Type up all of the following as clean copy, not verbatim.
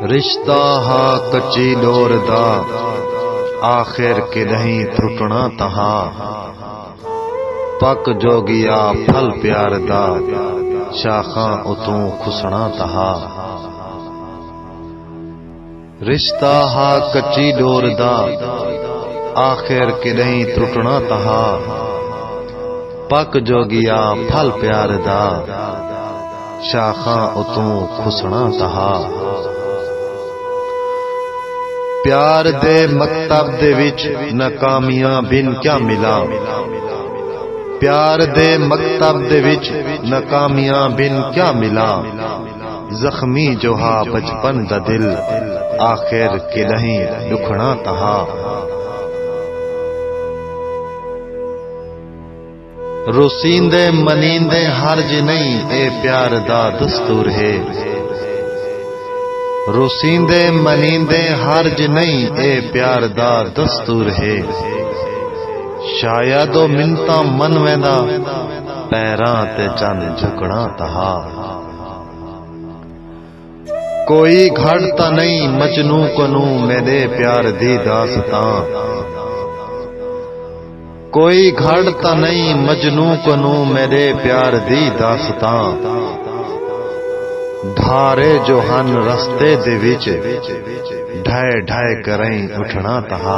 रिश्ता हा कच्ची डोर दा आखिर के नहीं त्रुटना तहा। पक जोगिया फल प्यार दा शाखा उतों खुसना तहा। रिश्ता हा कच्ची डोर दा आखिर के नहीं त्रुटना तहा। पक जोगिया फल प्यार दा शाखा उतों खुसना तहा। प्यार दे मकतब दे विच नाकामियां बिन क्या मिला। प्यार दे मकतब दे विच नाकामियां बिन क्या मिला। जख्मी जो हा बचपन दा दिल आखिर के नहीं दुखना तहा। रोसींदे मनींदे हर्ज नहीं ए प्यार दा दस्तूर है। रोसींदे मनींदे हर्ज नहीं ए प्यार दा दस्तूर है। शायद ओ मिन्नता मन वेंदा पैरां ते चन झुकना तहा। कोई घड़ता नहीं मजनू कनू मेरे प्यार दी दास्तां। कोई घड़ता नहीं मजनू कनू मेरे प्यार दी दास्तां। धारे जो हन रस्ते दे विच ढाए ढाए करें उठना तहा।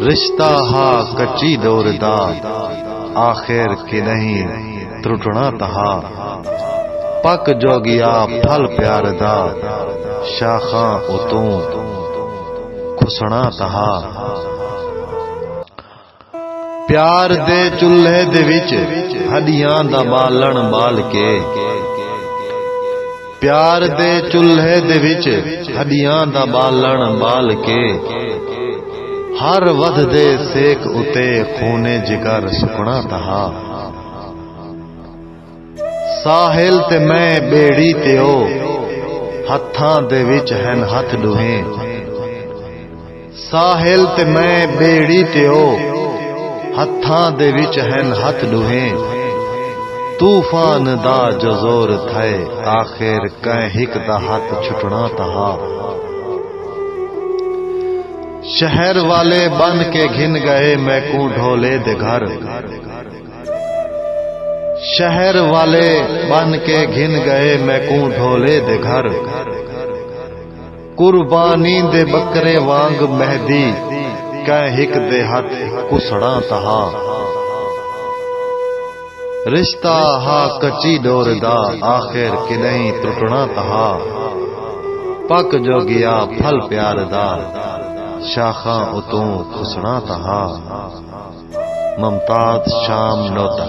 रिश्ता हा कच्ची डोर दा आखिर के नहीं त्रुटना तहा। पक जोगिया फल प्यार दा शाखा उतों खुसना तहा। प्यार दे चुल्हे दे विच हड्डियां दा बालण बाल के। प्यार दे चुल्हे दे विच हड्डियां दा बालण बाल के। हर वध दे सेक उते खूने जिगर सुकना तहा। साहिल ते मैं बेड़ी ते ओ हत्थां दे विच हैन हथ दुहे। साहिल ते मैं बेड़ी ते ओ हत्थां दे विच हैन हथ दुहे। तूफान दा जो जोर थे आखिर कह हिक दा हथ छुटना तहा। शहर वाले बन के घिन गए मैं को ढोले दे घर। शहर वाले बन के घिन गए मैं को ढोले दे घर। कुर्बानी दे बकरे वांग मेहदी कह हिक दे हथ कुसड़ा तहा। रिश्ता हा कच्ची डोर दा आखिर के नहीं त्रुटना तहा। पक जोगिया फल प्यार दा शाखा उतों खुसना तहा। मुमताज शाम नोता।